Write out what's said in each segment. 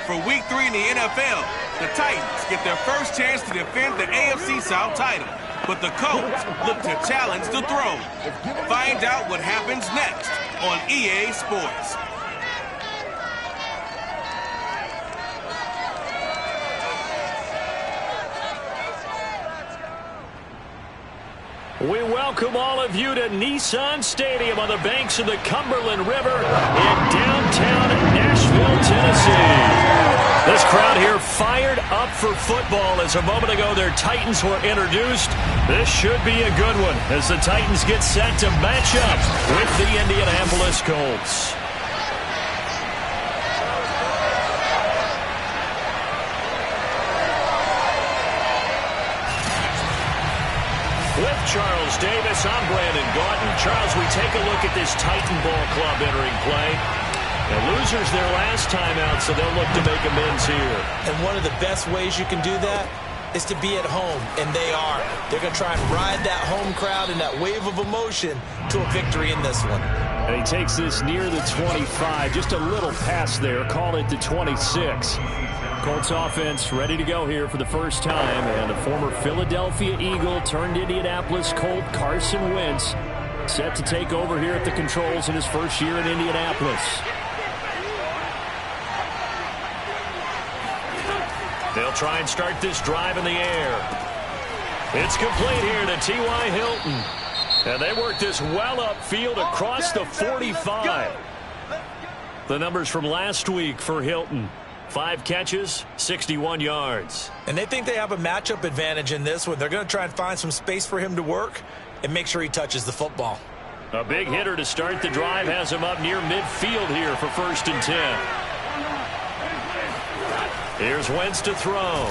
For Week 3 in the NFL, the Titans get their first chance to defend the AFC South title. But the Colts look to challenge the throne. Find out what happens next on EA Sports. We welcome all of you to Nissan Stadium on the banks of the Cumberland River in downtown Nashville, Tennessee. This crowd here fired up for football as a moment ago their Titans were introduced. This should be a good one as the Titans get set to match up with the Indianapolis Colts. With Charles Davis, I'm Brandon Gaughton. Charles, we take a look at this Titan Ball Club entering play. The losers their last time out, so they'll look to make amends here. And one of the best ways you can do that is to be at home, and they are. They're going to try and ride that home crowd and that wave of emotion to a victory in this one. And he takes this near the 25, just a little pass there, call it the 26. Colts offense ready to go here for the first time, and the former Philadelphia Eagle turned Indianapolis Colt Carson Wentz set to take over here at the controls in his first year in Indianapolis. They'll try and start this drive in the air. It's complete here to T.Y. Hilton. And they work this well upfield across the 45. The numbers from last week for Hilton. 5 catches, 61 yards. And they think they have a matchup advantage in this one. They're going to try and find some space for him to work and make sure he touches the football. A big hitter to start the drive has him up near midfield here for 1st and 10. Here's Wentz to throw.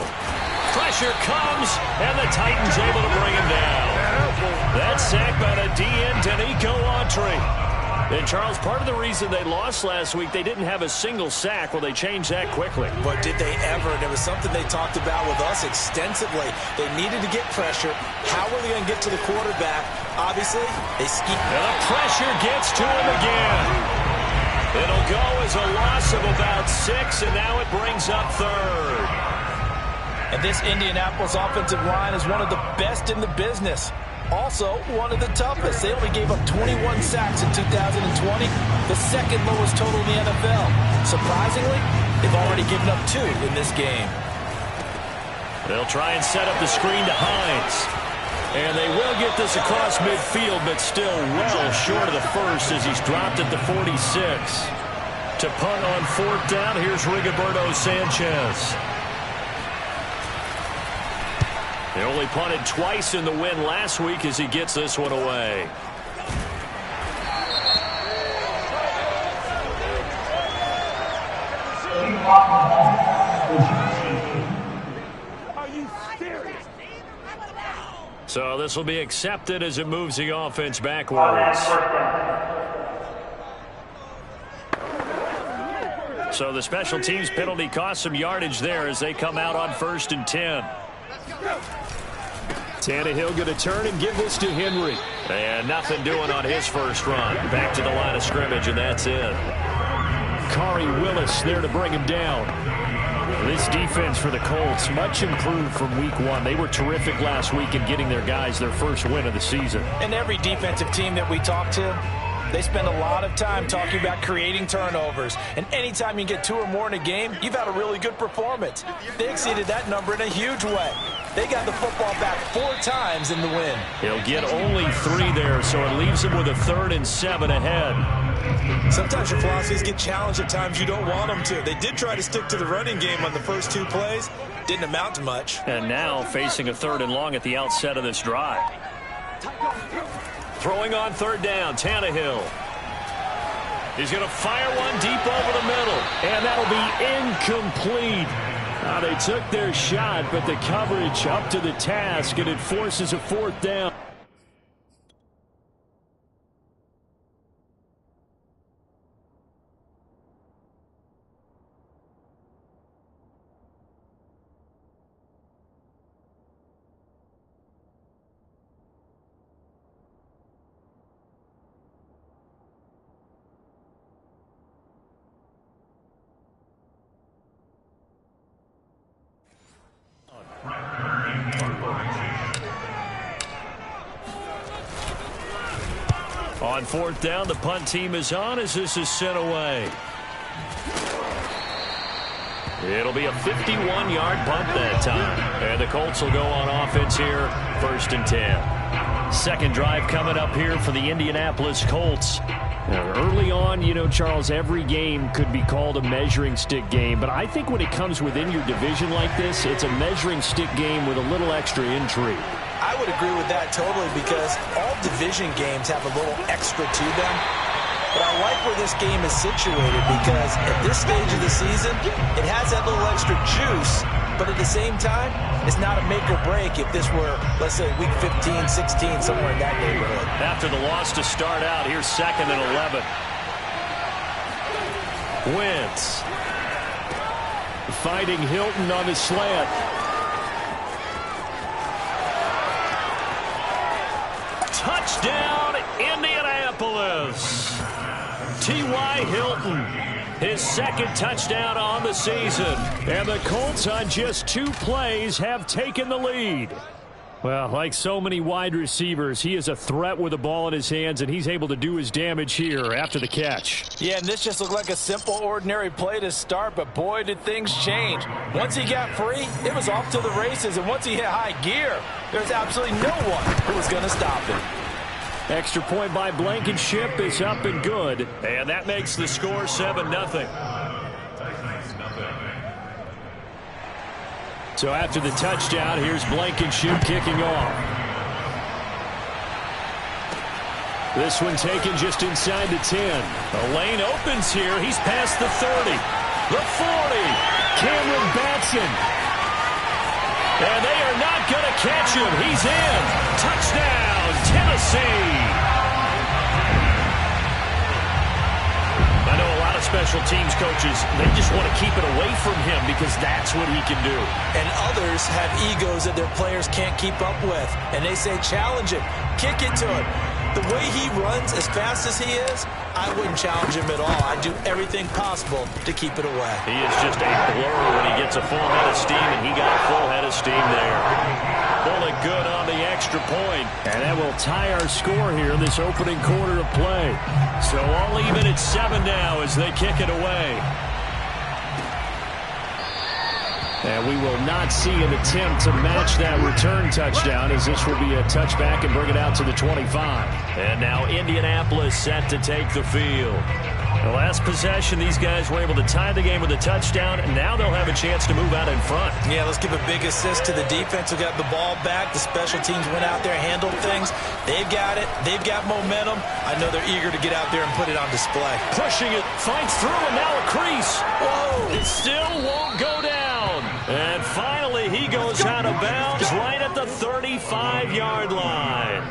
Pressure comes, and the Titans able to bring him down. That sack by the DN, Danico Autry. And, Charles, part of the reason they lost last week, they didn't have a single sack. Well, they changed that quickly. But did they ever? And it was something they talked about with us extensively. They needed to get pressure. How were they going to get to the quarterback? Obviously, they scheme. And the pressure gets to him again. It'll go as a loss of about 6, and now it brings up 3rd. And this Indianapolis offensive line is one of the best in the business. Also, one of the toughest. They only gave up 21 sacks in 2020, the second lowest total in the NFL. Surprisingly, they've already given up 2 in this game. They'll try and set up the screen to Hines. And they will get this across midfield, but still well short of the first as he's dropped at the 46. To punt on 4th down, here's Rigoberto Sanchez. They only punted twice in the win last week as he gets this one away. Are you serious? So this will be accepted as it moves the offense backwards. So the special teams penalty cost some yardage there as they come out on 1st and 10. Tannehill going to turn and give this to Henry. And nothing doing on his first run. Back to the line of scrimmage, and that's it. Khari Willis there to bring him down. This defense for the Colts, much improved from week 1. They were terrific last week in getting their guys their first win of the season. And every defensive team that we talk to, they spend a lot of time talking about creating turnovers. And anytime you get 2 or more in a game, you've had a really good performance. They exceeded that number in a huge way. They got the football back 4 times in the win. He'll get only 3 there, so it leaves him with a 3rd and 7 ahead. Sometimes your philosophies get challenged at times you don't want them to. They did try to stick to the running game on the first 2 plays. Didn't amount to much. And now facing a 3rd and long at the outset of this drive. Throwing on 3rd down, Tannehill. He's going to fire one deep over the middle, and that'll be incomplete. Now they took their shot, but the coverage up to the task, and it forces a 4th down. On fourth down, the punt team is on as this is sent away. It'll be a 51-yard punt that time. And the Colts will go on offense here, 1st and 10. Second drive coming up here for the Indianapolis Colts. Now, early on, you know, Charles, every game could be called a measuring stick game. But I think when it comes within your division like this, it's a measuring stick game with a little extra intrigue. I would agree with that totally because all division games have a little extra to them. But I like where this game is situated because at this stage of the season, it has that little extra juice. But at the same time, it's not a make or break if this were, let's say, week 15, 16, somewhere in that neighborhood. After the loss to start out, here's 2nd and 11. Wentz fighting Hilton on the slant. Touchdown, Indianapolis. T.Y. Hilton, his 2nd touchdown on the season. And the Colts on just 2 plays have taken the lead. Well, like so many wide receivers, he is a threat with the ball in his hands, and he's able to do his damage here after the catch. Yeah, and this just looked like a simple, ordinary play to start, but boy, did things change. Once he got free, it was off to the races, and once he hit high gear, there's absolutely no one who was going to stop him. Extra point by Blankenship is up and good, and that makes the score 7-0. So after the touchdown, here's Blankenship kicking off. This one taken just inside the 10. The lane opens here. He's past the 30. The 40. Cameron Batson. And they are not going to catch him. He's in. Touchdown, Tennessee. I know a lot of special teams coaches, they just want to keep it away from him because that's what he can do. And others have egos that their players can't keep up with. And they say, challenge him, kick it to him. The way he runs as fast as he is, I wouldn't challenge him at all. I'd do everything possible to keep it away. He is just a blur when he gets a full head of steam, and he got a full head of steam there. Pulling good on the extra point. And that will tie our score here in this opening quarter of play. So all even at 7 now as they kick it away. And we will not see an attempt to match that return touchdown, as this will be a touchback and bring it out to the 25. And now Indianapolis set to take the field. The last possession, these guys were able to tie the game with a touchdown, and now they'll have a chance to move out in front. Yeah, let's give a big assist to the defense who got the ball back. The special teams went out there, handled things. They've got it. They've got momentum. I know they're eager to get out there and put it on display. Pushing it, finds through, and now a crease. Whoa! It still won't go down. And finally, he goes out of bounds right at the 35-yard line.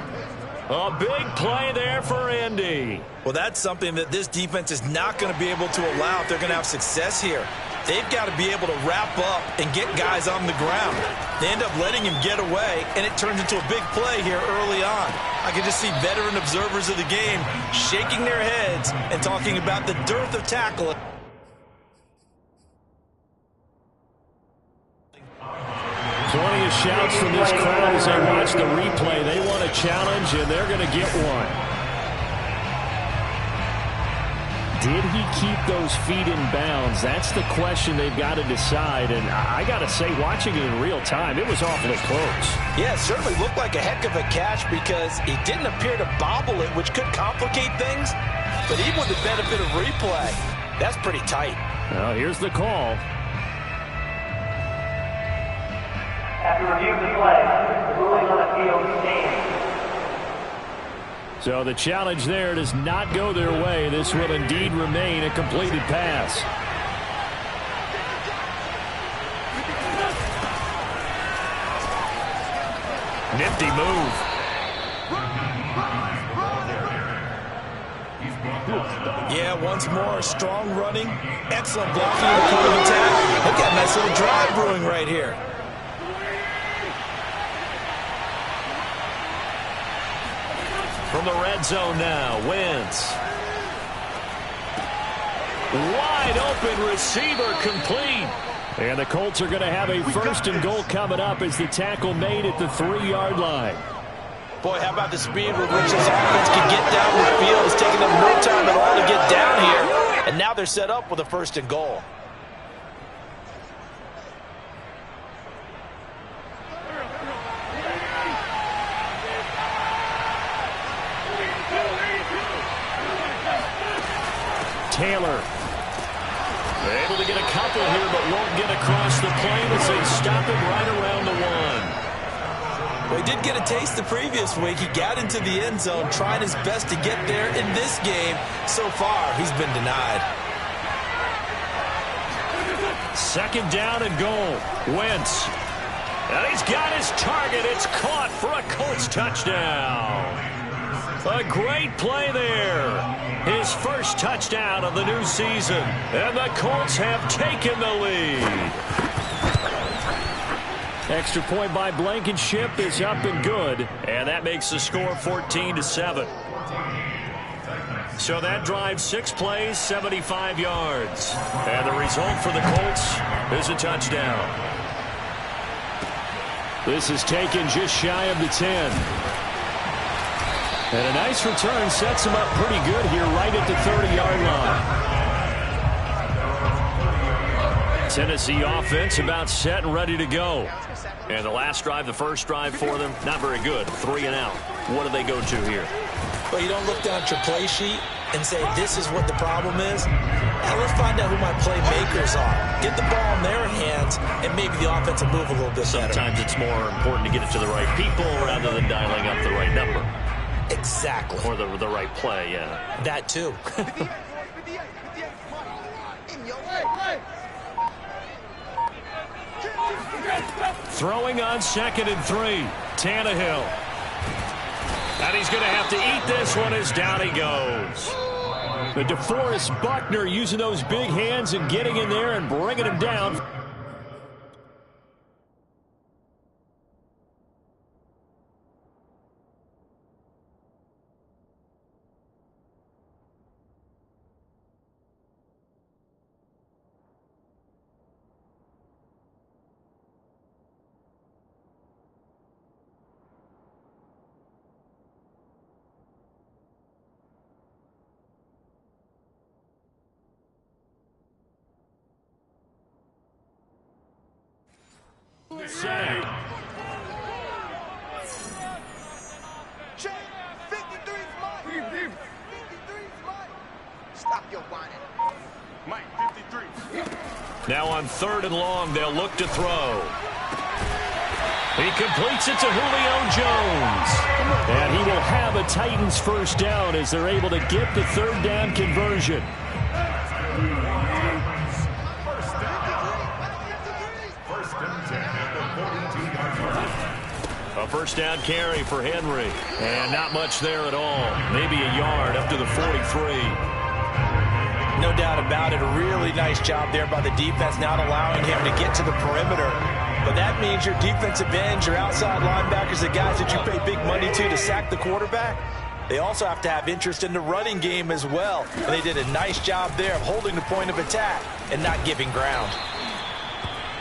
A big play there for Indy. Well, that's something that this defense is not going to be able to allow if they're going to have success here. They've got to be able to wrap up and get guys on the ground. They end up letting him get away, and it turns into a big play here early on. I can just see veteran observers of the game shaking their heads and talking about the dearth of tackling. Plenty of shouts from this crowd as they watch the replay. They want a challenge, and they're going to get one. Did he keep those feet in bounds? That's the question they've got to decide. And I got to say, watching it in real time, it was awfully close. Yeah, it certainly looked like a heck of a catch because he didn't appear to bobble it, which could complicate things. But even with the benefit of replay, that's pretty tight. Well, here's the call. After review of the play, the ruling on the field stands. So the challenge there does not go their way. This will indeed remain a completed pass. Nifty move. Yeah, once more, strong running, excellent blocking in the point of attack. Look at a nice little drive brewing right here. From the red zone now, Wentz. Wide open receiver complete. And the Colts are going to have a 1st and goal coming up as the tackle made at the 3-yard line. Boy, how about the speed with which this offense can get down the field? It's taking them no time at all to get down here. And now they're set up with a 1st and goal. Taylor. They're able to get a couple here, but won't get across the plane as they stop him right around the 1. Well, he did get a taste the previous week. He got into the end zone, trying his best to get there in this game. So far, he's been denied. 2nd down and goal. Wentz. And he's got his target. It's caught for a Colts touchdown. A great play there. His first touchdown of the new season. And the Colts have taken the lead. Extra point by Blankenship is up and good. And that makes the score 14-7. So that drives 6 plays, 75 yards. And the result for the Colts is a touchdown. This is taken just shy of the 10. And a nice return sets him up pretty good here right at the 30-yard line. Tennessee offense about set and ready to go. And the last drive, the first drive for them, not very good. 3 and out. What do they go to here? Well, you don't look down at your play sheet and say, this is what the problem is. Now let's find out who my playmakers are. Get the ball in their hands, and maybe the offense will move a little bit better. Sometimes it's more important to get it to the right people rather than dialing up the right number. Exactly. Or the right play, yeah. That too. Throwing on 2nd and 3. Tannehill. And he's going to have to eat this one as down he goes. The DeForest Buckner using those big hands and getting in there and bringing him down. Say. Stop your whining. Mike, 53. Now on 3rd and long, they'll look to throw. He completes it to Julio Jones. And he will have a Titans 1st down as they're able to get the 3rd down conversion. A 1st down carry for Henry. And not much there at all. Maybe a yard up to the 43. No doubt about it. A really nice job there by the defense, not allowing him to get to the perimeter. But that means your defensive ends, your outside linebackers, the guys that you pay big money to sack the quarterback, they also have to have interest in the running game as well. And they did a nice job there of holding the point of attack and not giving ground.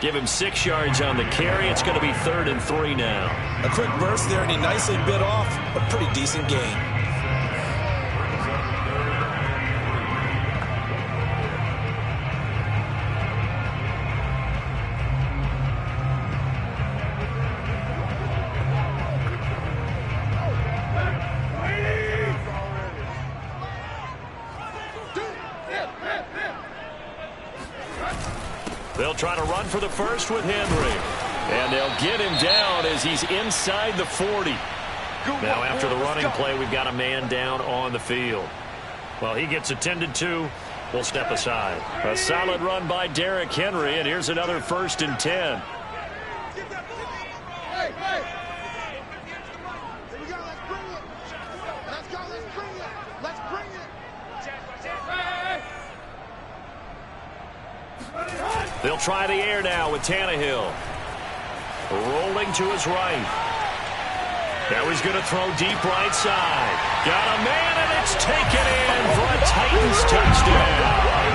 Give him 6 yards on the carry. It's going to be 3rd and 3 now. A quick burst there, and he nicely bit off a pretty decent gain. They'll try to run for the first with Henry. And they'll get him down as he's inside the 40. Now after the running play, we've got a man down on the field. Well, he gets attended to. We'll step aside. A solid run by Derrick Henry, and here's another 1st and 10. They'll try the air now with Tannehill. Rolling to his right. Now he's going to throw deep right side. Got a man, and it's taken in for a Titans touchdown.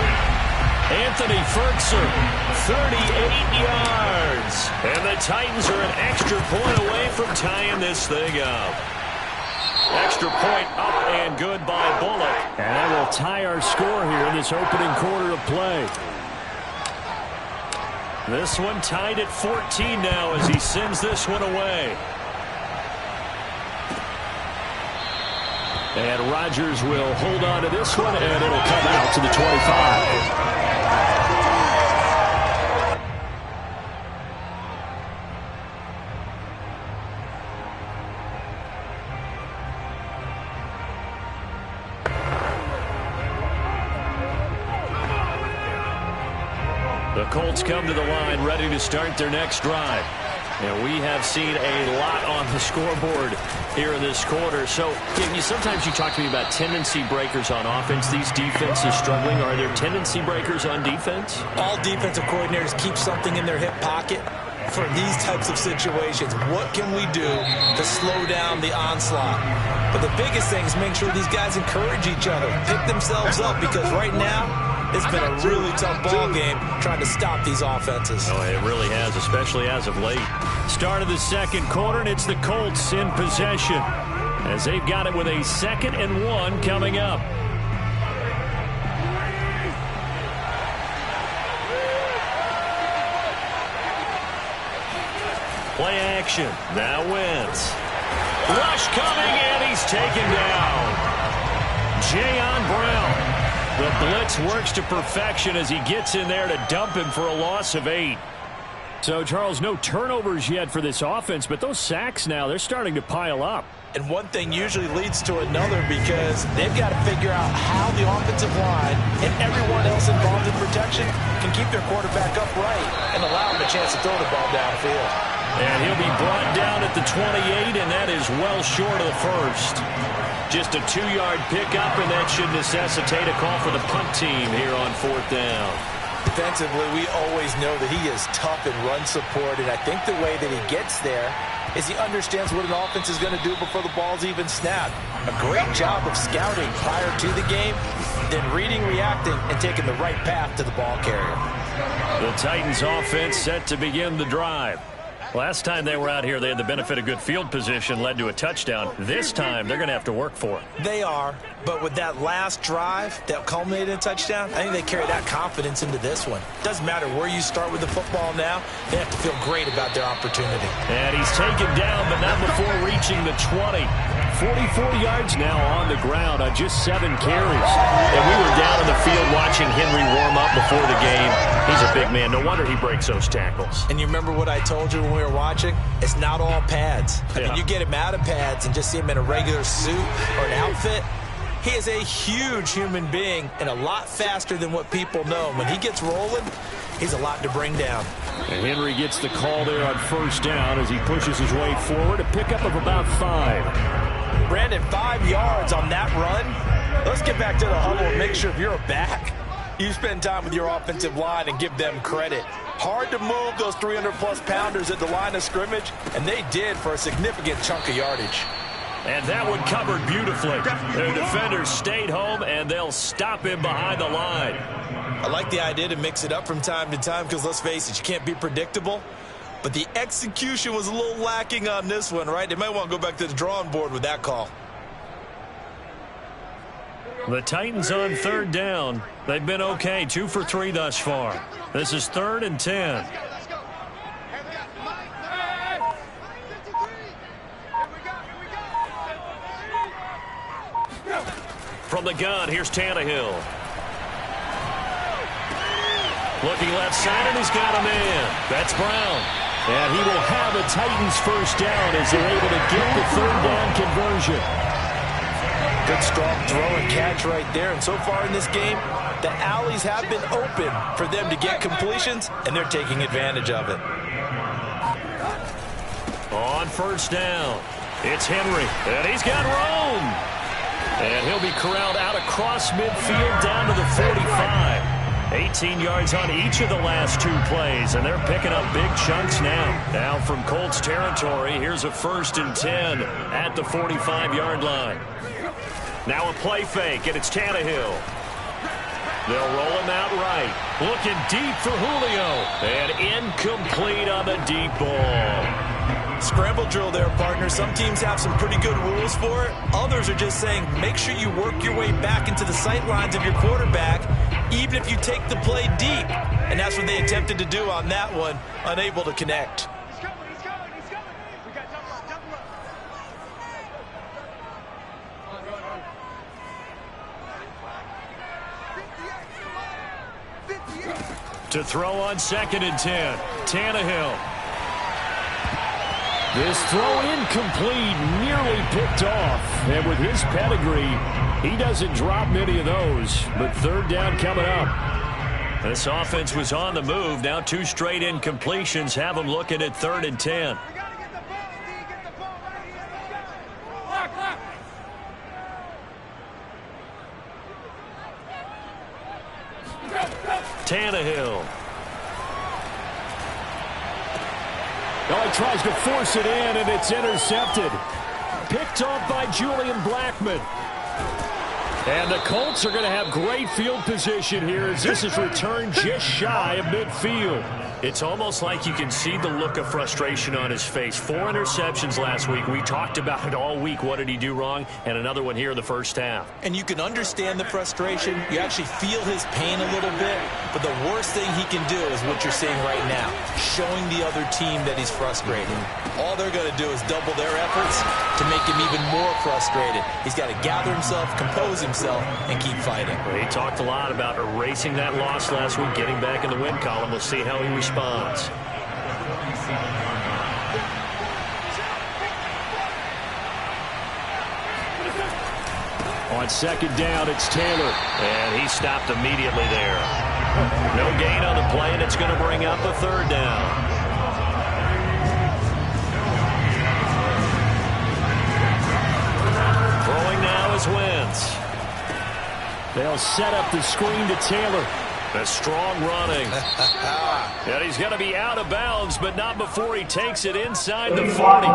Anthony Ferguson, 38 yards. And the Titans are an extra point away from tying this thing up. Extra point up and good by Bullock. And that will tie our score here in this opening quarter of play. This one tied at 14 now as he sends this one away. And Rodgers will hold on to this one, and it'll come out to the 25. The Colts come to the line ready to start their next drive. And we have seen a lot on the scoreboard here in this quarter. So, sometimes you talk to me about tendency breakers on offense. These defenses struggling. Are there tendency breakers on defense? All defensive coordinators keep something in their hip pocket for these types of situations. What can we do to slow down the onslaught? But the biggest thing is make sure these guys encourage each other, pick themselves up, because right now, it's been a really tough ball game trying to stop these offenses. Oh, it really has, especially as of late. Start of the second quarter, and it's the Colts in possession as they've got it with a 2nd and 1 coming up. Play action. Now Wentz. Rush coming, and he's taken down. Jayon Brown. The blitz works to perfection as he gets in there to dump him for a loss of 8. So, Charles, no turnovers yet for this offense, but those sacks now, they're starting to pile up. And one thing usually leads to another because they've got to figure out how the offensive line and everyone else involved in protection can keep their quarterback upright and allow him a chance to throw the ball downfield. And he'll be brought down at the 28, and that is well short of the first. Just a 2-yard pickup, and that should necessitate a call for the punt team here on 4th down. Defensively, we always know that he is tough in run support, and I think the way that he gets there is he understands what an offense is going to do before the ball's even snapped. A great job of scouting prior to the game, then reading, reacting, and taking the right path to the ball carrier. The Titans offense set to begin the drive. Last time they were out here, they had the benefit of good field position, led to a touchdown. This time, they're going to have to work for it. They are, but with that last drive that culminated in a touchdown, I think they carry that confidence into this one. Doesn't matter where you start with the football now, they have to feel great about their opportunity. And he's taken down, but not before reaching the 20. 44 yards now on the ground on just 7 carries. And we were down in the field watching Henry warm up before the game. He's a big man. No wonder he breaks those tackles. And you remember what I told you when we were watching? It's not all pads. I mean, you get him out of pads and just see him in a regular suit or an outfit. He is a huge human being and a lot faster than what people know. When he gets rolling, he's a lot to bring down. And Henry gets the call there on 1st down as he pushes his way forward. A pickup of about 5. Brandon, 5 yards on that run. Let's get back to the huddle and make sure if you're a back, you spend time with your offensive line and give them credit. Hard to move those 300-plus pounders at the line of scrimmage, and they did for a significant chunk of yardage. And that one covered beautifully. Their defenders stayed home, and they'll stop him behind the line. I like the idea to mix it up from time to time because, let's face it, you can't be predictable. But the execution was a little lacking on this one, right? They might want to go back to the drawing board with that call. The Titans on 3rd down. They've been okay, 2 for 3 thus far. This is 3rd and 10. From the gun, here's Tannehill. Looking left side, and he's got a man. That's Brown. And he will have a Titans 1st down as they're able to get the 3rd down conversion. Good strong throw and catch right there. And so far in this game, the alleys have been open for them to get completions, and they're taking advantage of it. On 1st down, it's Henry, and he's got room. And he'll be corralled out across midfield down to the 45. 18 yards on each of the last 2 plays, and they're picking up big chunks now. Now from Colts territory, here's a 1st and 10 at the 45-yard line. Now a play fake, and it's Tannehill. They'll roll him out right. Looking deep for Julio. And incomplete on the deep ball. Scramble drill there, partner. Some teams have some pretty good rules for it. Others are just saying make sure you work your way back into the sight lines of your quarterback, even if you take the play deep. And that's what they attempted to do on that one, unable to connect. He's coming. We got double up. To throw on 2nd and 10. Tannehill. This throw incomplete, nearly picked off. And with his pedigree, he doesn't drop many of those. But 3rd down coming up. This offense was on the move. Now 2 straight incompletions have them looking at 3rd and 10. We got to get the ball, D. Get the ball right here. Let's go. Tannehill. Oh, he tries to force it in, and it's intercepted. Picked off by Julian Blackmon. And the Colts are going to have great field position here as this is returned just shy of midfield. It's almost like you can see the look of frustration on his face. 4 interceptions last week. We talked about it all week. What did he do wrong? And another one here in the first half. And you can understand the frustration. You actually feel his pain a little bit. But the worst thing he can do is what you're seeing right now, showing the other team that he's frustrated. All they're going to do is double their efforts to make him even more frustrated. He's got to gather himself, compose himself, and keep fighting. Well, he talked a lot about erasing that loss last week, getting back in the win column. We'll see how he responds. On 2nd down, it's Taylor. And he stopped immediately there. No gain on the play, and it's going to bring up a 3rd down. Throwing now is Wentz. They'll set up the screen to Taylor. A strong running. And he's going to be out of bounds, but not before he takes it inside the 40.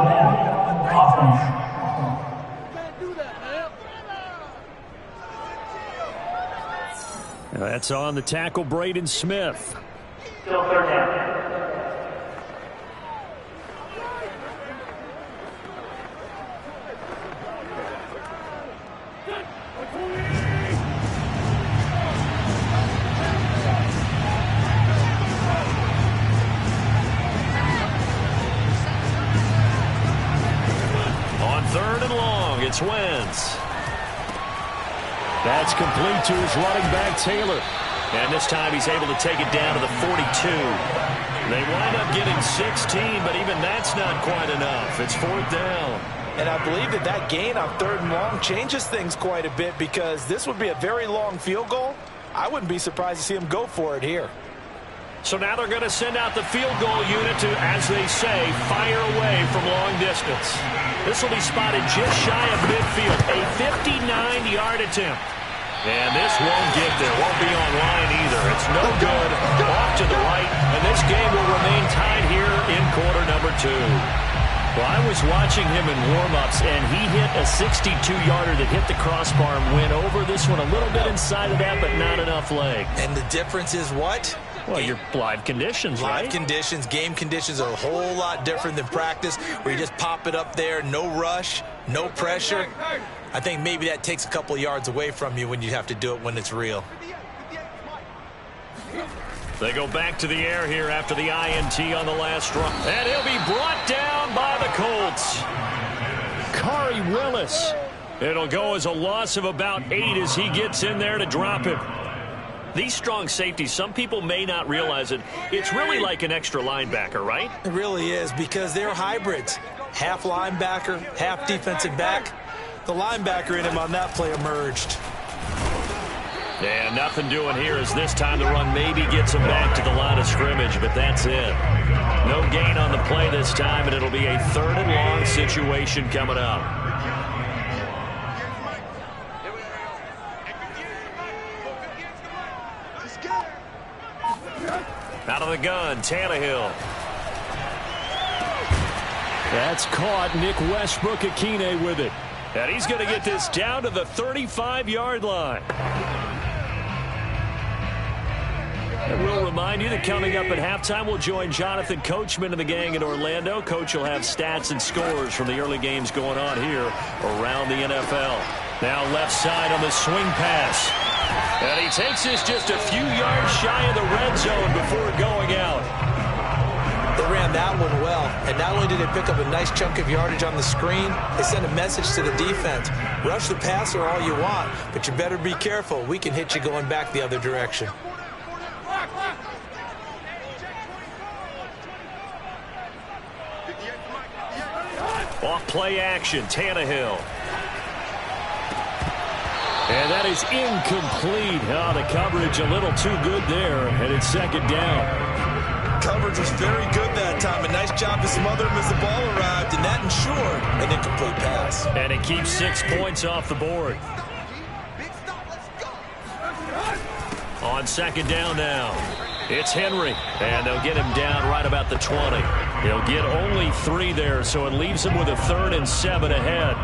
That's on the tackle, Braden Smith. Still 3rd down. On 3rd and long, it's Wentz. That's complete to his running back, Taylor. And this time he's able to take it down to the 42. They wind up getting 16, but even that's not quite enough. It's 4th down. And I believe that gain on 3rd and long changes things quite a bit because this would be a very long field goal. I wouldn't be surprised to see him go for it here. So now they're going to send out the field goal unit to, as they say, fire away from long distance. This will be spotted just shy of midfield. A 59-yard attempt. And this won't get there. Won't be on line either. It's no good. Off to the right. And this game will remain tied here in quarter number 2. Well, I was watching him in warm-ups, and he hit a 62-yarder that hit the crossbar and went over this one a little bit inside of that, but not enough leg. And the difference is what? Well, your live conditions, right? Live conditions, game conditions are a whole lot different than practice, where you just pop it up there, no rush, no pressure. I think maybe that takes a couple yards away from you when you have to do it when it's real. They go back to the air here after the INT on the last run. And he'll be brought down by the Colts. Khari Willis. It'll go as a loss of about 8 as he gets in there to drop him. These strong safeties, some people may not realize it. It's really like an extra linebacker, right? It really is, because they're hybrids. Half linebacker, half defensive back. The linebacker in him on that play emerged. And nothing doing here as this time the run maybe gets him back to the line of scrimmage, but that's it. No gain on the play this time, and it'll be a 3rd and long situation coming up. Out of the gun, Tannehill. That's caught. Nick Westbrook-Akine with it. And he's going to get this down to the 35-yard line. It will remind you that coming up at halftime, we'll join Jonathan Coachman and the gang in Orlando. Coach will have stats and scores from the early games going on here around the NFL. Now left side on the swing pass. And he takes this just a few yards shy of the red zone before going out. They ran that one well, and not only did they pick up a nice chunk of yardage on the screen, they sent a message to the defense. Rush the passer all you want, but you better be careful. We can hit you going back the other direction. Off play action, Tannehill. And that is incomplete. Oh, the coverage a little too good there, and it's second down. Coverage was very good that time. A nice job to smother him as the ball arrived, and that ensured an incomplete pass. And it keeps 6 points off the board. On second down now, it's Henry, and they'll get him down right about the 20. He'll get only 3 there, so it leaves him with a 3rd and 7 ahead.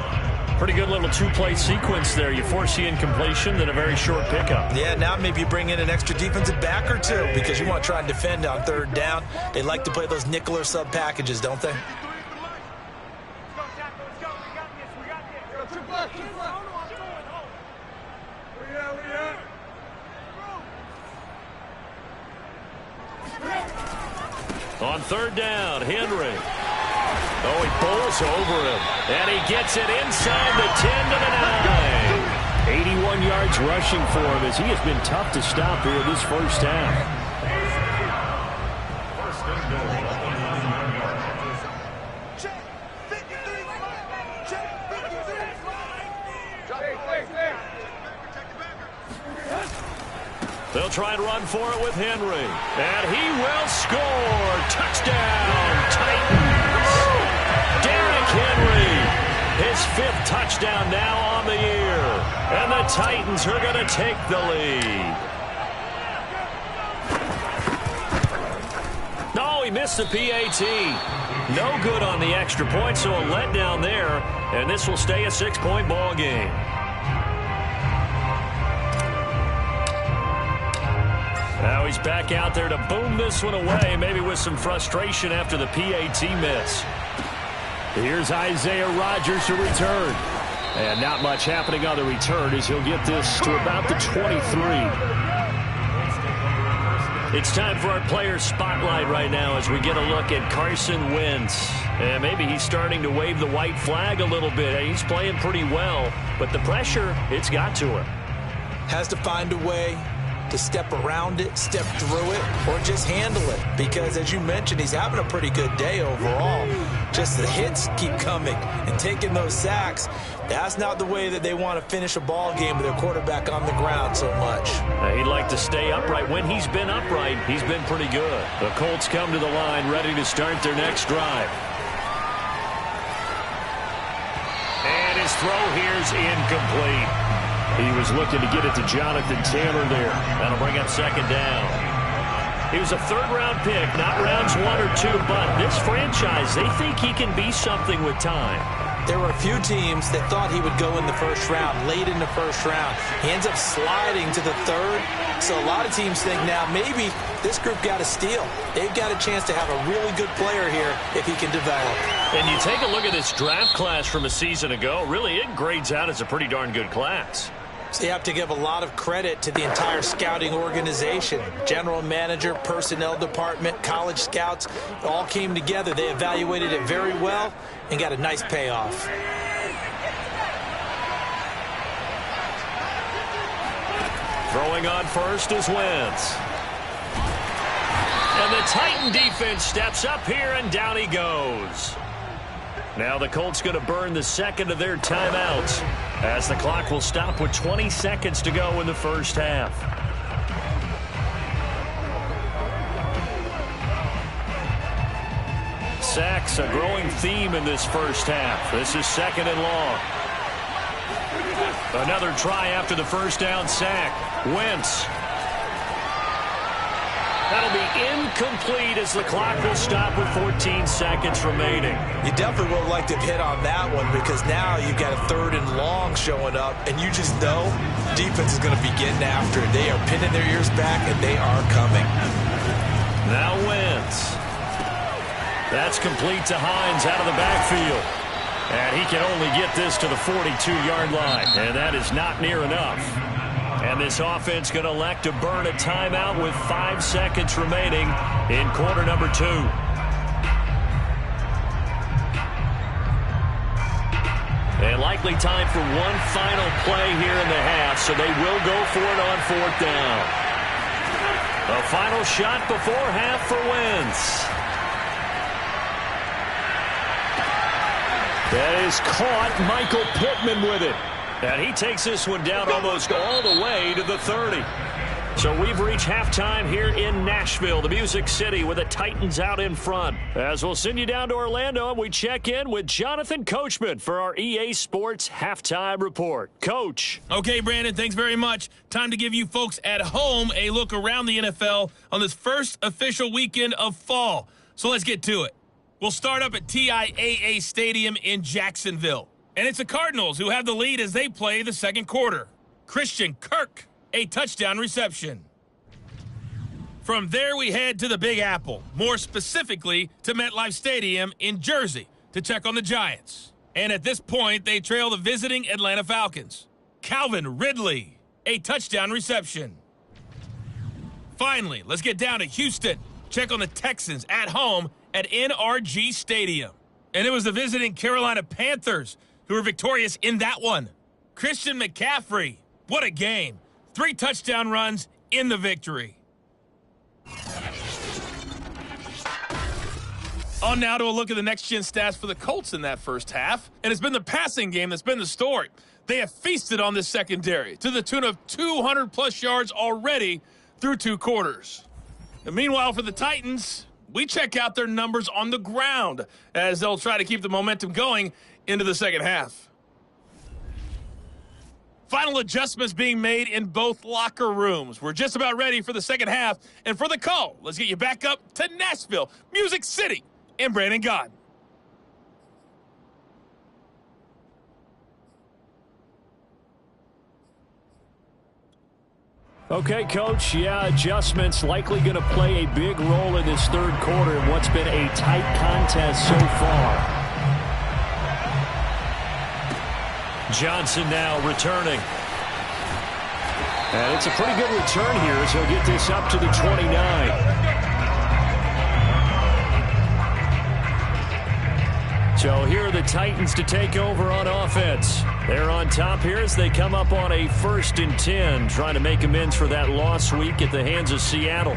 Pretty good little two-play sequence there. You force the incompletion, then a very short pickup. Yeah, now maybe you bring in an extra defensive back or two because you want to try and defend on 3rd down. They like to play those nickel or sub packages, don't they? On 3rd down, Henry. Oh, he bowls over him, and he gets it inside the 10 to the 9. 81 yards rushing for him as he has been tough to stop here this first half. They'll try and run for it with Henry, and he will score. Touchdown, Titans. Derrick Henry, his 5th touchdown now on the year, and the Titans are going to take the lead. No, he missed the PAT. No good on the extra point, so a letdown there, and this will stay a 6-point ball game. Now he's back out there to boom this one away, maybe with some frustration after the PAT miss. Here's Isaiah Rodgers to return. And not much happening on the return as he'll get this to about the 23. It's time for our player spotlight right now as we get a look at Carson Wentz. And maybe he's starting to wave the white flag a little bit. He's playing pretty well, but the pressure, it's got to him. Has to find a way to step around it, step through it, or just handle it. Because, as you mentioned, he's having a pretty good day overall. Just the hits keep coming and taking those sacks. That's not the way that they want to finish a ball game with their quarterback on the ground so much. He'd like to stay upright. When he's been upright, he's been pretty good. The Colts come to the line ready to start their next drive. And his throw here's incomplete. He was looking to get it to Jonathan Taylor there. That'll bring up second down. He was a 3rd-round pick, not rounds 1 or 2, but this franchise, they think he can be something with time. There were a few teams that thought he would go in the 1st round, late in the 1st round. He ends up sliding to the 3rd. So a lot of teams think now maybe this group got a steal. They've got a chance to have a really good player here if he can develop. And you take a look at this draft class from a season ago, really it grades out as a pretty darn good class. So you have to give a lot of credit to the entire scouting organization. General manager, personnel department, college scouts, all came together. They evaluated it very well and got a nice payoff. Throwing on first is Wentz. And the Titan defense steps up here, and down he goes. Now the Colts going to burn the 2nd of their timeouts as the clock will stop with 20 seconds to go in the first half. Sacks, a growing theme in this first half. This is 2nd and long. Another try after the first down sack. Wentz. That'll be incomplete as the clock will stop with 14 seconds remaining. You definitely would like to have hit on that one because now you've got a 3rd and long showing up, and you just know defense is going to begin after. They are pinning their ears back, and they are coming. Now Wentz. That's complete to Hines out of the backfield. And he can only get this to the 42-yard line. And that is not near enough. And this offense going to elect to burn a timeout with 5 seconds remaining in quarter number 2. And likely time for one final play here in the half, so they will go for it on 4th down. A final shot before half for Wentz. That is caught. Michael Pittman with it. And he takes this one down almost all the way to the 30. So we've reached halftime here in Nashville, the Music City, with the Titans out in front. As we'll send you down to Orlando, and we check in with Jonathan Coachman for our EA Sports Halftime Report. Coach. Okay, Brandon, thanks very much. Time to give you folks at home a look around the NFL on this first official weekend of fall. So let's get to it. We'll start up at TIAA Stadium in Jacksonville. And it's the Cardinals who have the lead as they play the second quarter. Christian Kirk, a touchdown reception. From there, we head to the Big Apple, more specifically to MetLife Stadium in Jersey, to check on the Giants. And at this point, they trail the visiting Atlanta Falcons. Calvin Ridley, a touchdown reception. Finally, let's get down to Houston. Check on the Texans at home at NRG Stadium. And it was the visiting Carolina Panthers who were victorious in that one. Christian McCaffrey, what a game. 3 touchdown runs in the victory. On now to a look at the next-gen stats for the Colts in that first half. And it's been the passing game that's been the story. They have feasted on this secondary to the tune of 200-plus yards already through 2 quarters. And meanwhile, for the Titans, we check out their numbers on the ground as they'll try to keep the momentum going into the second half. Final adjustments being made in both locker rooms. We're just about ready for the second half. And for the call, let's get you back up to Nashville, Music City, and Brandon Gott. Okay, Coach. Yeah, adjustments likely going to play a big role in this third quarter in what's been a tight contest so far. Johnson now returning. And it's a pretty good return here as he'll get this up to the 29. So here are the Titans to take over on offense. They're on top here as they come up on a 1st and 10, trying to make amends for that lost week at the hands of Seattle.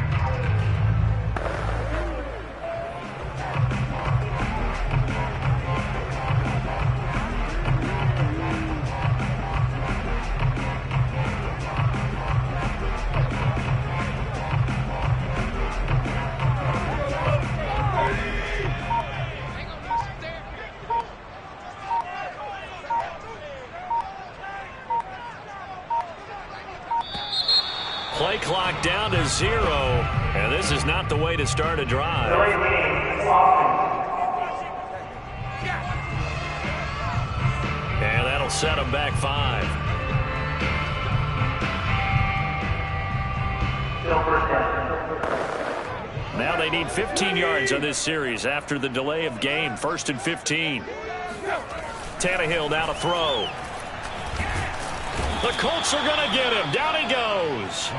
Play clock down to 0, and this is not the way to start a drive. And that'll set them back 5. Now they need 15 yards on this series after the delay of game. 1st and 15. Tannehill now to throw. The Colts are going to get him. Down he goes.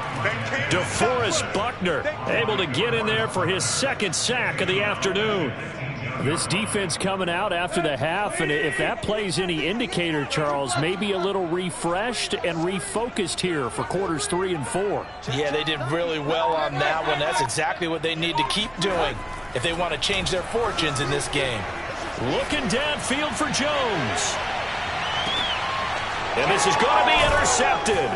DeForest Buckner able to get in there for his 2nd sack of the afternoon. This defense coming out after the half, and if that plays any indicator, Charles, maybe a little refreshed and refocused here for quarters 3 and 4. Yeah, they did really well on that one. That's exactly what they need to keep doing if they want to change their fortunes in this game. Looking downfield for Jones. And this is going to be intercepted.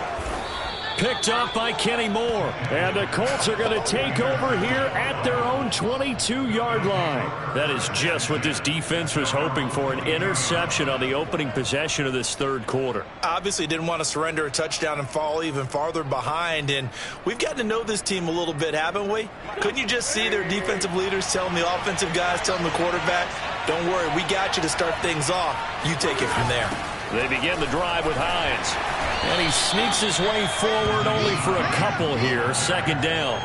Picked up by Kenny Moore. And the Colts are going to take over here at their own 22-yard line. That is just what this defense was hoping for, an interception on the opening possession of this third quarter. Obviously didn't want to surrender a touchdown and fall even farther behind. And we've gotten to know this team a little bit, haven't we? Couldn't you just see their defensive leaders telling the offensive guys, telling the quarterback, don't worry, we got you to start things off. You take it from there. They begin the drive with Hines. And he sneaks his way forward only for a couple here. 2nd down.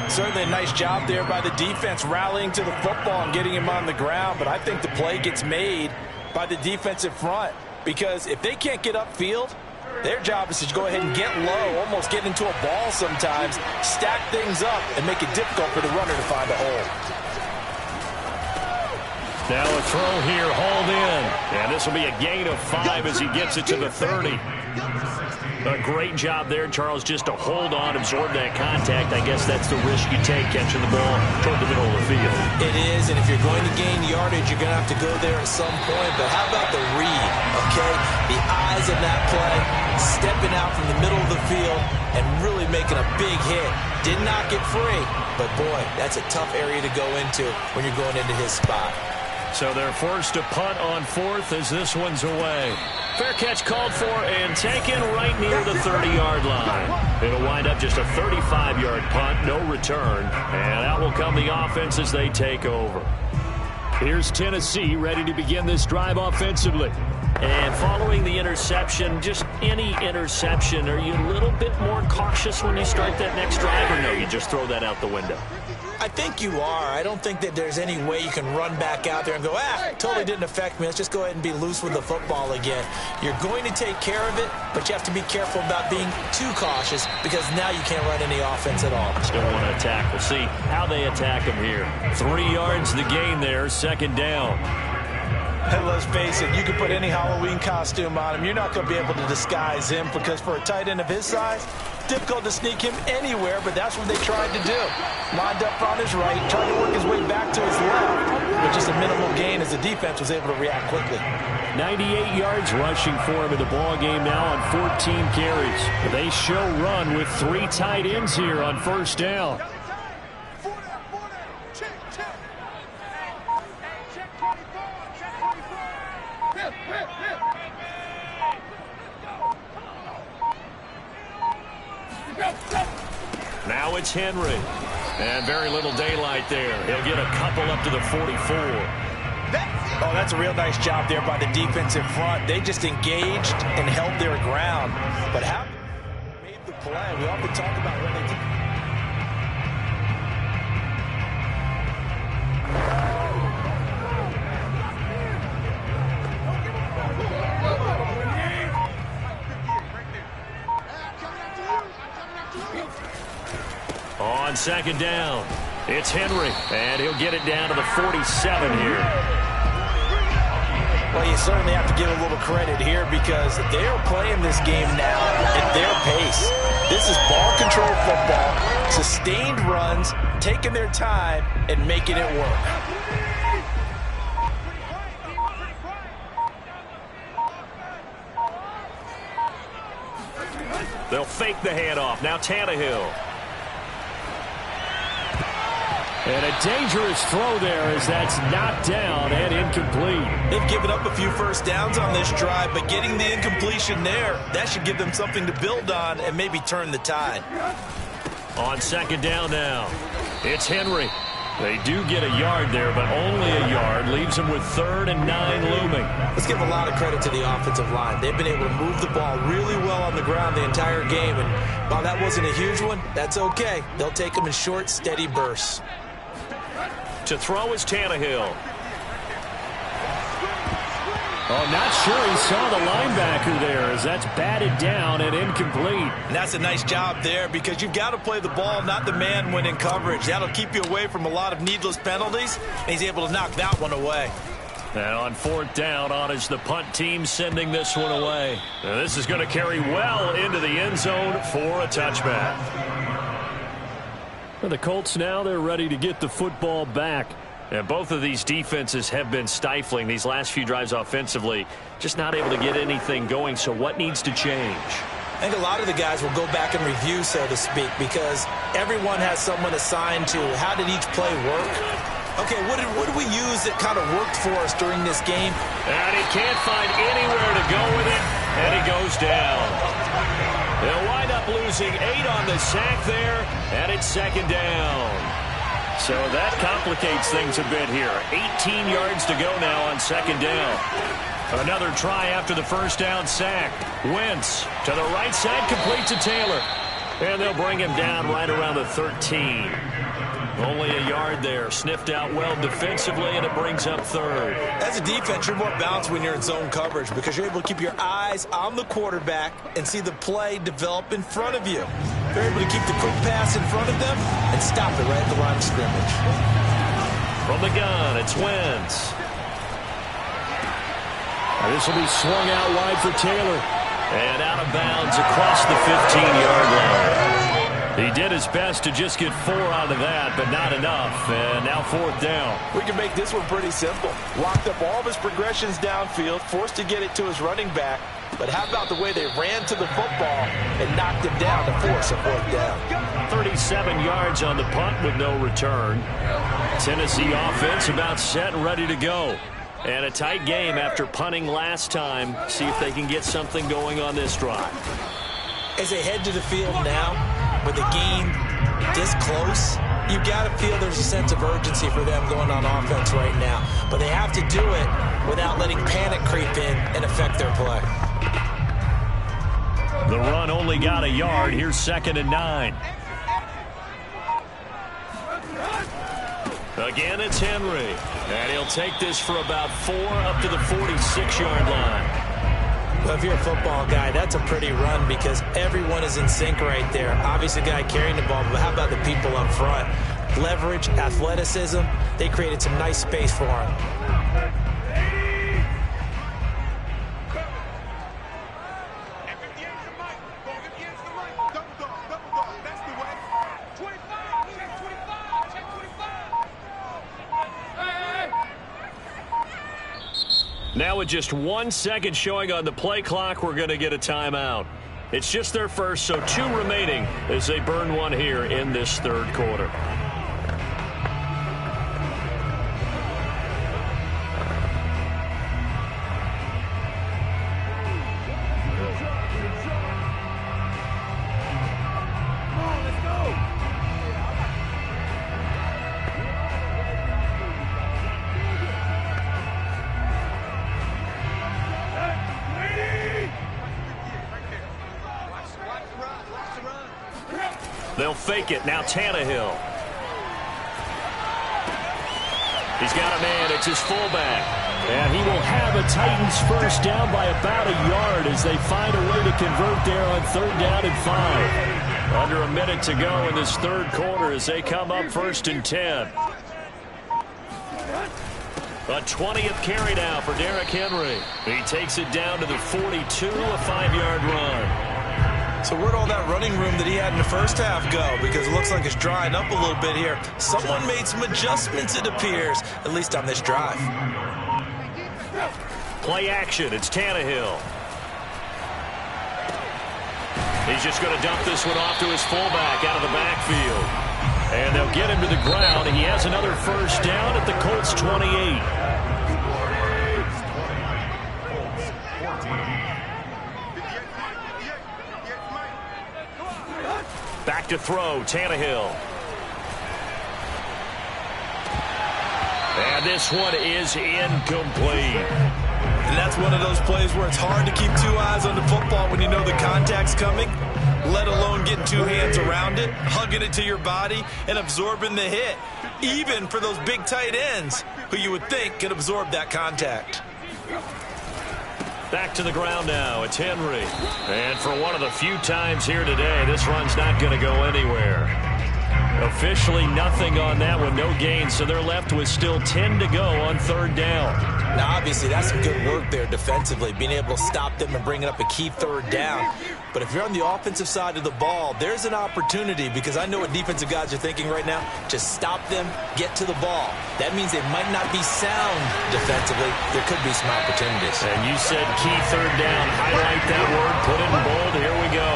Certainly a nice job there by the defense rallying to the football and getting him on the ground, but I think the play gets made by the defensive front because if they can't get upfield, their job is to go ahead and get low, almost get into a ball sometimes, stack things up, and make it difficult for the runner to find a hole. Now a throw here, hauled in. And this will be a gain of 5 as he gets it to the 30. A great job there, Charles, just to hold on, absorb that contact. I guess that's the risk you take, catching the ball toward the middle of the field. It is, and if you're going to gain yardage, you're going to have to go there at some point. But how about the read, okay? The eyes of that play, stepping out from the middle of the field and really making a big hit. Did not get free, but boy, that's a tough area to go into when you're going into his spot. So they're forced to punt on 4th as this one's away. Fair catch called for and taken right near the 30-yard line. It'll wind up just a 35-yard punt, no return. And out will come the offense as they take over. Here's Tennessee ready to begin this drive offensively. And following the interception, just any interception, are you a little bit more cautious when you start that next drive, or no, you just throw that out the window? I think you are. I don't think that there's any way you can run back out there and go, totally didn't affect me. Let's just go ahead and be loose with the football again. You're going to take care of it, but you have to be careful about being too cautious because now you can't run any offense at all. Still want to attack. We'll see how they attack him here. 3 yards the gain there, second down. And let's face it, you can put any Halloween costume on him. You're not going to be able to disguise him because for a tight end of his size, difficult to sneak him anywhere, but that's what they tried to do. Lined up on his right, tried to work his way back to his left, but just a minimal gain as the defense was able to react quickly. 98 yards rushing for him in the ball game now on 14 carries. They show run with 3 tight ends here on first down. Now it's Henry. And very little daylight there. He'll get a couple up to the 44. Oh, that's a real nice job there by the defensive front. They just engaged and held their ground. But how they made the play? We often talk about when they did. On second down, it's Henry, and he'll get it down to the 47 here. Well, you certainly have to give a little credit here because they are playing this game now at their pace. This is ball control football, sustained runs, taking their time, and making it work. They'll fake the handoff. Now Tannehill. And a dangerous throw there as that's knocked down and incomplete. They've given up a few first downs on this drive, but getting the incompletion there, that should give them something to build on and maybe turn the tide. On second down now, it's Henry. They do get a yard there, but only a yard. Leaves them with 3rd and 9 looming. Let's give a lot of credit to the offensive line. They've been able to move the ball really well on the ground the entire game, and while that wasn't a huge one, that's okay. They'll take them in short, steady bursts. To throw is Tannehill. Oh, not sure he saw the linebacker there as that's batted down and incomplete. And that's a nice job there because you've got to play the ball, not the man when in coverage. That'll keep you away from a lot of needless penalties, and he's able to knock that one away. And on 4th down, on is the punt team sending this one away. Now this is going to carry well into the end zone for a touchback. For the Colts now, they're ready to get the football back. And both of these defenses have been stifling these last few drives offensively. Just not able to get anything going, so what needs to change? I think a lot of the guys will go back and review, so to speak, because everyone has someone assigned to how did each play work. Okay, what did we use that kind of worked for us during this game? And he can't find anywhere to go with it, and he goes down. They'll wind up losing 8 on the sack there, and it's second down. So that complicates things a bit here. 18 yards to go now on second down. Another try after the first down sack. Wentz to the right side, complete to Taylor. And they'll bring him down right around the 13. Only a yard there. Sniffed out well defensively, and it brings up third. As a defense, you're more balanced when you're in zone coverage because you're able to keep your eyes on the quarterback and see the play develop in front of you. They're able to keep the quick pass in front of them and stop it right at the line of scrimmage. From the gun, it's Wentz. This will be swung out wide for Taylor. And out of bounds across the 15-yard line. He did his best to just get 4 out of that, but not enough. And now 4th down. We can make this one pretty simple. Locked up all of his progressions downfield, forced to get it to his running back. But how about the way they ran to the football and knocked him down to force a 4th down? 37 yards on the punt with no return. Tennessee offense about set and ready to go. And a tight game after punting last time. See if they can get something going on this drive. As they head to the field now, with the game this close, you got to feel there's a sense of urgency for them going on offense right now. But they have to do it without letting panic creep in and affect their play. The run only got a yard. Here's 2nd and 9. Again, it's Henry. And he'll take this for about 4 up to the 46-yard line. Well, if you're a football guy, that's a pretty run because everyone is in sync right there. Obviously, the guy carrying the ball, but how about the people up front? Leverage, athleticism, they created some nice space for him. Now with just 1 second showing on the play clock, we're going to get a timeout. It's just their first, so 2 remaining as they burn one here in this 3rd quarter. They'll fake it. Now Tannehill. He's got a man. It's his fullback. And he will have a Titans first down by about a yard as they find a way to convert there on 3rd down and 5. Under a minute to go in this 3rd quarter as they come up 1st and 10. A 20th carry now for Derrick Henry. He takes it down to the 42, a 5-yard run. So where'd all that running room that he had in the first half go? Because it looks like it's drying up a little bit here. Someone made some adjustments, it appears, at least on this drive. Play action. It's Tannehill. He's just going to dump this one off to his fullback out of the backfield. And they'll get him to the ground. He has another first down at the Colts 28. Back to throw, Tannehill. And this one is incomplete. And that's one of those plays where it's hard to keep 2 eyes on the football when you know the contact's coming, let alone getting 2 hands around it, hugging it to your body, and absorbing the hit, even for those big tight ends who you would think could absorb that contact. Back to the ground now. It's Henry. And for one of the few times here today, this run's not going to go anywhere. Officially nothing on that one, no gain, so they're left with still 10 to go on 3rd down. Now, obviously, that's some good work there defensively, being able to stop them and bringing up a key 3rd down. But if you're on the offensive side of the ball, there's an opportunity because I know what defensive guys are thinking right now. Just stop them, get to the ball. That means they might not be sound defensively. There could be some opportunities. And you said key 3rd down. Highlight that word, put it in bold. Here we go.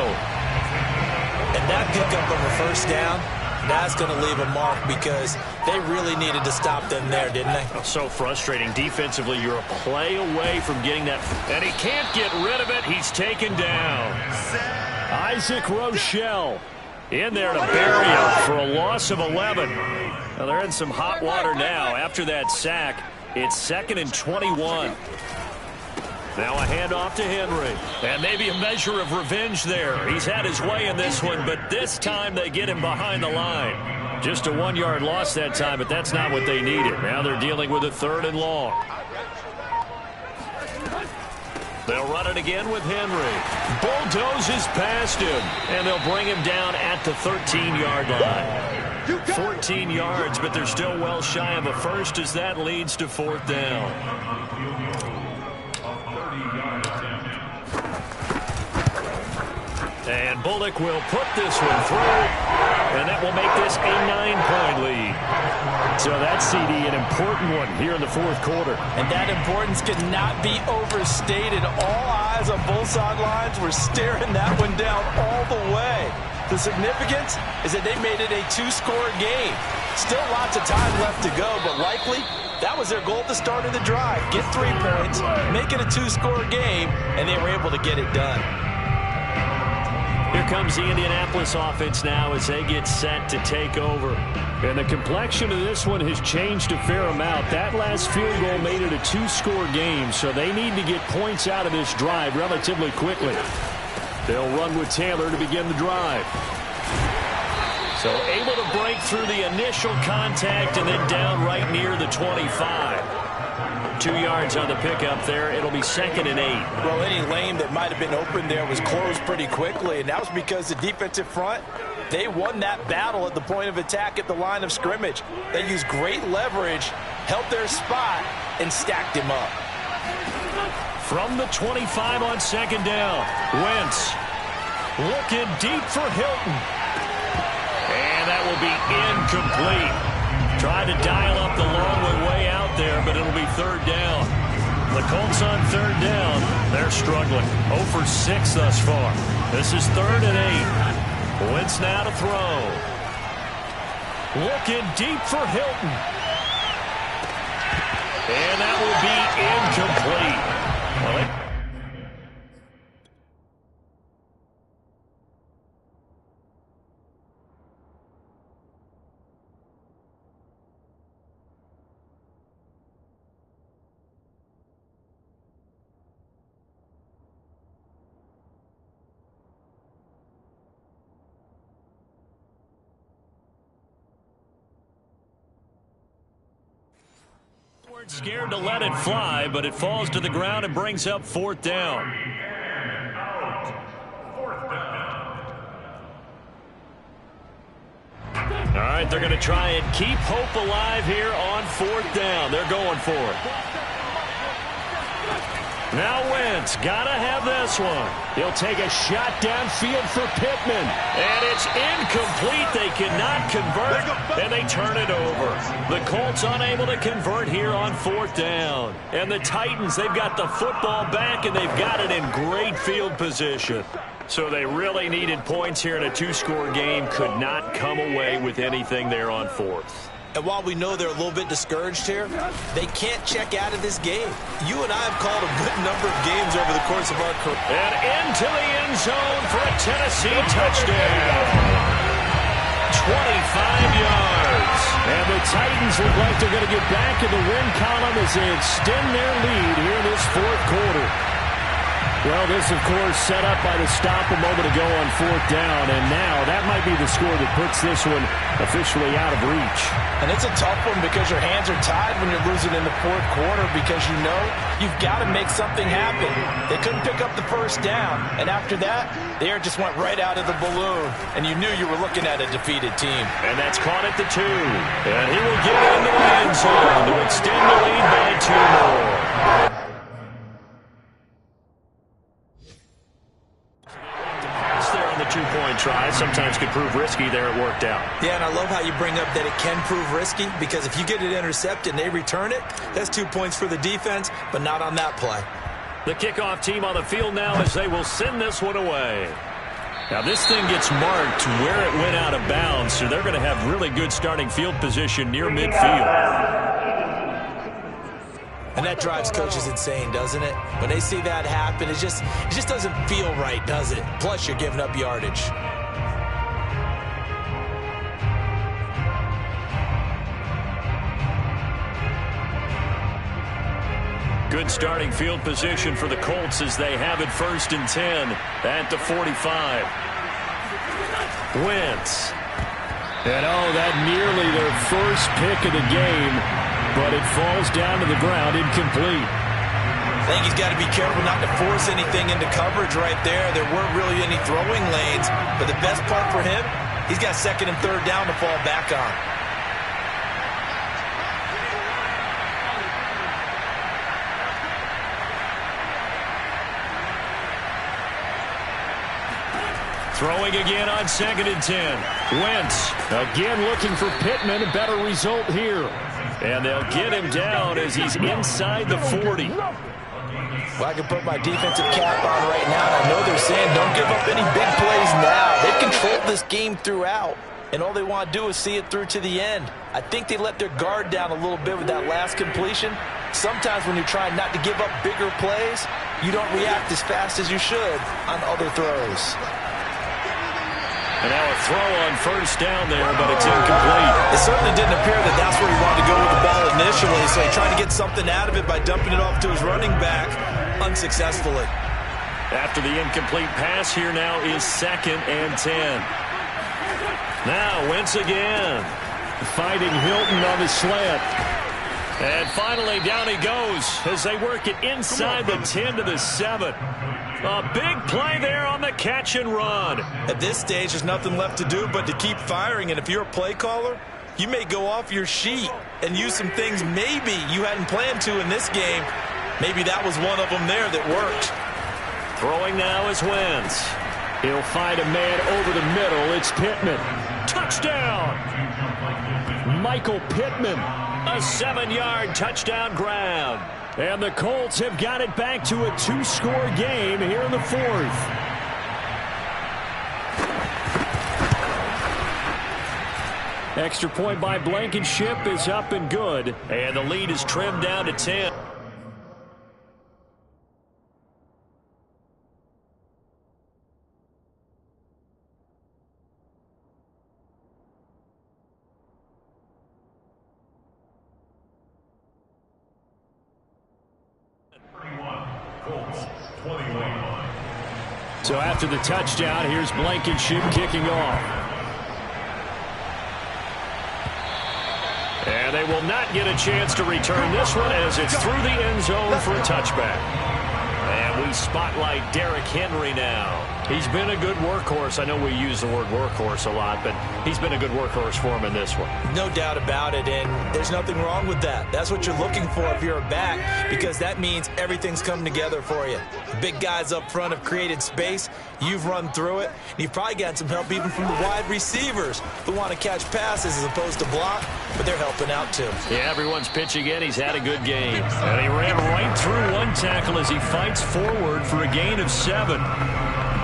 And that pickup on the 1st down, that's going to leave a mark because they really needed to stop them there, didn't they? So frustrating. Defensively, you're a play away from getting that. And he can't get rid of it. He's taken down. Isaac Rochelle in there to bury him for a loss of 11. Now, they're in some hot water now after that sack. It's 2nd and 21. Now a handoff to Henry. And maybe a measure of revenge there. He's had his way in this one, but this time they get him behind the line. Just a 1-yard loss that time, but that's not what they needed. Now they're dealing with a 3rd and long. They'll run it again with Henry. Bulldozes past him, and they'll bring him down at the 13-yard line. 14 yards, but they're still well shy of a first as that leads to 4th down. And Bullock will put this one through, and that will make this a 9-point lead. So that CD, an important one here in the 4th quarter. And that importance cannot be overstated. All eyes on both sidelines were staring that one down all the way. The significance is that they made it a 2-score game. Still lots of time left to go, but likely that was their goal at the start of the drive. Get 3 points, make it a 2-score game, and they were able to get it done. Here comes the Indianapolis offense now as they get set to take over. And the complexion of this one has changed a fair amount. That last field goal made it a 2-score game, so they need to get points out of this drive relatively quickly. They'll run with Taylor to begin the drive. So able to break through the initial contact and then down right near the 25. 2 yards on the pickup there. It'll be 2nd and 8. Well, any lane that might have been open there was closed pretty quickly, and that was because the defensive front, they won that battle at the point of attack at the line of scrimmage. They used great leverage, held their spot, and stacked him up. From the 25 on 2nd down, Wentz looking deep for Hilton. And that will be incomplete. Tried to dial up the long way out there, but it'll be 3rd down. The Colts on 3rd down. They're struggling. 0 for 6 thus far. This is 3rd and 8. Wentz now to throw. Looking deep for Hilton. And that will be incomplete. Well, scared to let it fly, but it falls to the ground and brings up 4th down. All right, they're going to try and keep hope alive here on 4th down. They're going for it. Now Wentz, got to have this one. He'll take a shot downfield for Pittman. And it's incomplete. They cannot convert, and they turn it over. The Colts unable to convert here on 4th down. And the Titans, they've got the football back, and they've got it in great field position. So they really needed points here in a 2-score game. Could not come away with anything there on 4th. And while we know they're a little bit discouraged here, they can't check out of this game. You and I have called a good number of games over the course of our career. And into the end zone for a Tennessee touchdown. 25 yards. And the Titans look like they're going to get back in the win column as they extend their lead here in this 4th quarter. Well, this, of course, set up by the stop a moment ago on 4th down, and now that might be the score that puts this one officially out of reach. And it's a tough one because your hands are tied when you're losing in the 4th quarter because you know you've got to make something happen. They couldn't pick up the 1st down, and after that, the air just went right out of the balloon, and you knew you were looking at a defeated team. And that's caught at the 2. And he will get into the end zone to extend the lead by 2 more. Two-point try sometimes could prove risky. There it worked out. Yeah, and I love how you bring up that it can prove risky because if you get it intercepted and they return it, that's 2 points for the defense, but not on that play. The kickoff team on the field now as they will send this one away. Now this thing gets marked where it went out of bounds, so they're going to have really good starting field position near midfield. And that drives coaches insane, doesn't it? When they see that happen, it just doesn't feel right, does it? Plus, you're giving up yardage. Good starting field position for the Colts as they have it 1st and 10 at the 45. Wentz. And that nearly their first pick of the game, but it falls down to the ground incomplete. I think he's got to be careful not to force anything into coverage right there. There weren't really any throwing lanes, but the best part for him, he's got 2nd and 3rd down to fall back on. Throwing again on 2nd and 10. Wentz again looking for Pittman. A better result here. And they'll get him down as he's inside the 40. Well, I can put my defensive cap on right now, and I know they're saying don't give up any big plays now. They've controlled this game throughout, and all they want to do is see it through to the end. I think they let their guard down a little bit with that last completion. Sometimes when you're trying not to give up bigger plays, you don't react as fast as you should on other throws. And now a throw on 1st down there, but it's incomplete. It certainly didn't appear that that's where he wanted to go with the ball initially, so he tried to get something out of it by dumping it off to his running back unsuccessfully. After the incomplete pass, here now is 2nd and 10. Now Wentz again, fighting Hilton on the slant. And finally down he goes as they work it inside the 10 to the 7. A big play there on the catch and run. At this stage, there's nothing left to do but to keep firing. And if you're a play caller, you may go off your sheet and use some things maybe you hadn't planned to in this game. Maybe that was one of them there that worked. Throwing now is Wentz. He'll find a man over the middle. It's Pittman. Touchdown! Michael Pittman. A 7-yard touchdown grab. And the Colts have got it back to a 2-score game here in the 4th. Extra point by Blankenship is up and good. And the lead is trimmed down to 10. So after the touchdown, here's Blankenship kicking off. And they will not get a chance to return this one as it's through the end zone for a touchback. And we spotlight Derrick Henry now. He's been a good workhorse. I know we use the word workhorse a lot, but he's been a good workhorse for him in this one. No doubt about it, and there's nothing wrong with that. That's what you're looking for if you're a back, because that means everything's come together for you. The big guys up front have created space. You've run through it. And you've probably gotten some help even from the wide receivers who want to catch passes as opposed to block, but they're helping out too. Yeah, everyone's pitching in. He's had a good game. And he ran right through one tackle as he fights forward for a gain of 7.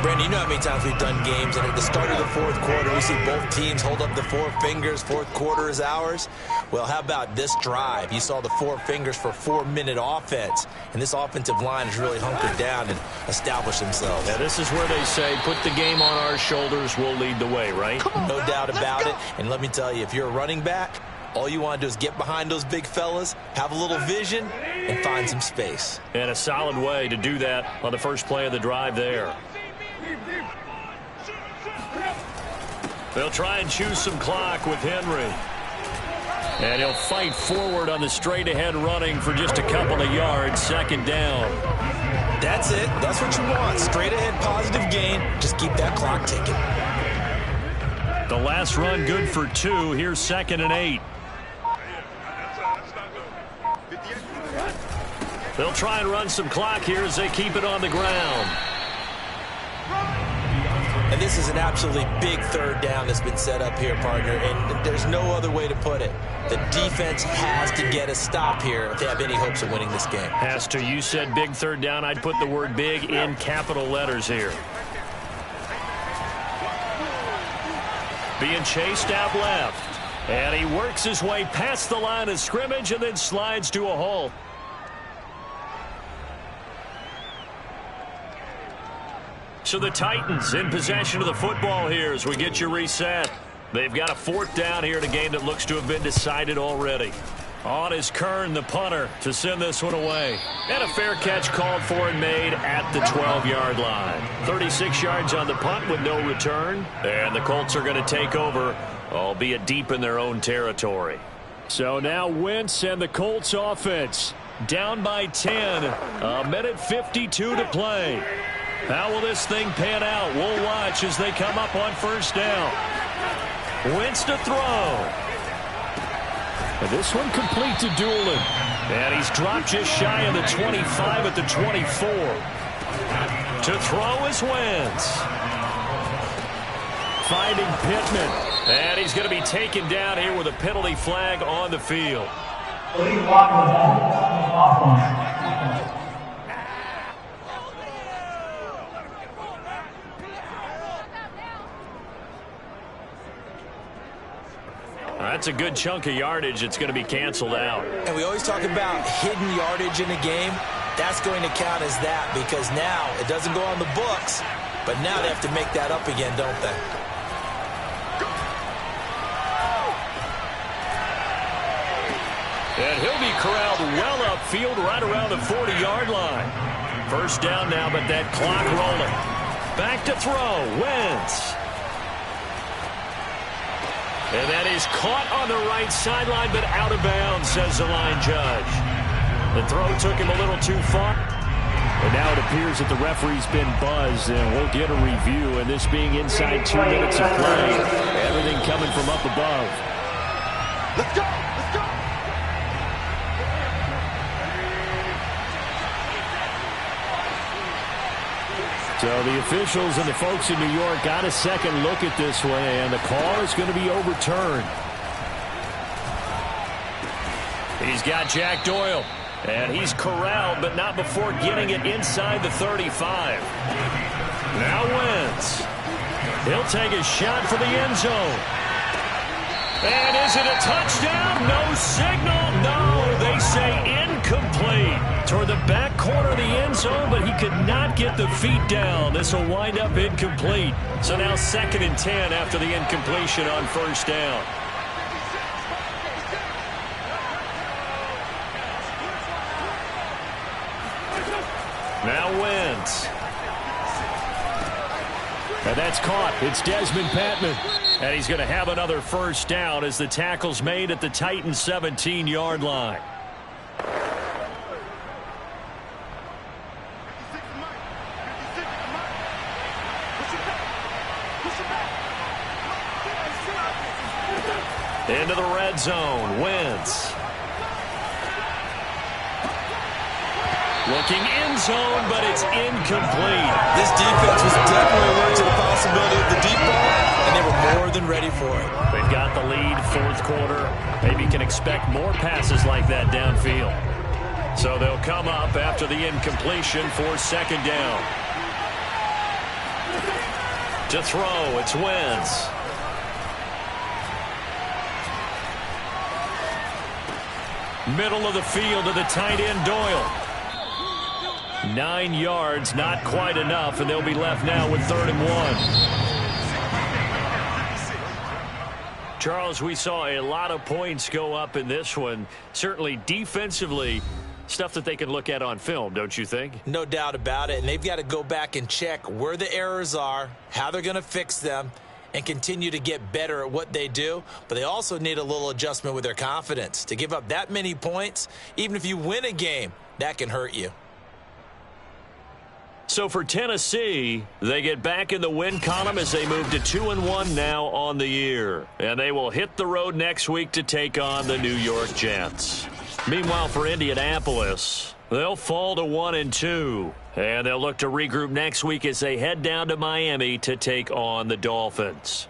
Brandon, you know how many times we've done games, and at the start of the 4th quarter, we see both teams hold up the 4 fingers, 4th quarter is ours. Well, how about this drive? You saw the 4 fingers for 4-minute offense, and this offensive line has really hunkered down and established themselves. Yeah, this is where they say, put the game on our shoulders, we'll lead the way, right? No doubt about it, and let me tell you, if you're a running back, all you want to do is get behind those big fellas, have a little vision, and find some space. And a solid way to do that on the first play of the drive there. They'll try and choose some clock with Henry. And he'll fight forward on the straight-ahead running for just a couple of yards, 2nd down. That's it. That's what you want. Straight-ahead positive gain. Just keep that clock ticking. The last run good for 2. Here's 2nd and 8. They'll try and run some clock here as they keep it on the ground. And this is an absolutely big 3rd down that's been set up here, partner, and there's no other way to put it. The defense has to get a stop here if they have any hopes of winning this game. Has to. You said big 3rd down. I'd put the word big in capital letters here. Being chased out left. And he works his way past the line of scrimmage and then slides to a halt. So the Titans in possession of the football here as we get you reset. They've got a 4th down here in a game that looks to have been decided already. On is Kern, the punter, to send this one away. And a fair catch called for and made at the 12-yard line. 36 yards on the punt with no return. And the Colts are going to take over, albeit deep in their own territory. So now Wentz and the Colts offense down by 10. A minute 52 to play. How will this thing pan out? We'll watch as they come up on 1st down. Wentz to throw. And this one complete to Doolin. And he's dropped just shy of the 25 at the 24. To throw is Wentz. Finding Pittman. And he's going to be taken down here with a penalty flag on the field. That's a good chunk of yardage. It's going to be canceled out. And we always talk about hidden yardage in a game. That's going to count as that because now it doesn't go on the books, but now they have to make that up again, don't they? And he'll be corralled well upfield right around the 40-yard line. 1st down now, but that clock rolling. Back to throw. Wentz. And that is caught on the right sideline, but out of bounds, says the line judge. The throw took him a little too far. And now it appears that the referee's been buzzed, and we'll get a review. And this being inside 2 minutes of play, everything coming from up above. Let's go! Let's go! So the officials and the folks in New York got a second look at this one, and the call is going to be overturned. He's got Jack Doyle, and he's corralled, but not before getting it inside the 35. Now Wentz. He'll take a shot for the end zone. And is it a touchdown? No signal. No, they say incomplete. Toward the back corner of the end zone, but he could not get the feet down. This will wind up incomplete. So now 2nd and 10 after the incompletion on 1st down. Now Wentz. And that's caught. It's Desmond Patman. And he's going to have another 1st down as the tackle's made at the Titans' 17-yard line. Into the red zone. Wentz. Looking end zone, but it's incomplete. This defense was definitely alert to the possibility of the deep ball, and they were more than ready for it. They've got the lead, 4th quarter. Maybe can expect more passes like that downfield. So they'll come up after the incompletion for 2nd down. To throw, it's Wentz. Middle of the field to the tight end, Doyle. 9 yards, not quite enough, and they'll be left now with 3rd and 1. Charles, we saw a lot of points go up in this one. Certainly defensively, stuff that they can look at on film, don't you think? No doubt about it, and they've got to go back and check where the errors are, how they're going to fix them, and continue to get better at what they do. But they also need a little adjustment with their confidence. To give up that many points, even if you win a game, that can hurt you. So for Tennessee, they get back in the win column as they move to 2-1 now on the year. And they will hit the road next week to take on the New York Jets. Meanwhile, for Indianapolis, they'll fall to 1-2. And they'll look to regroup next week as they head down to Miami to take on the Dolphins.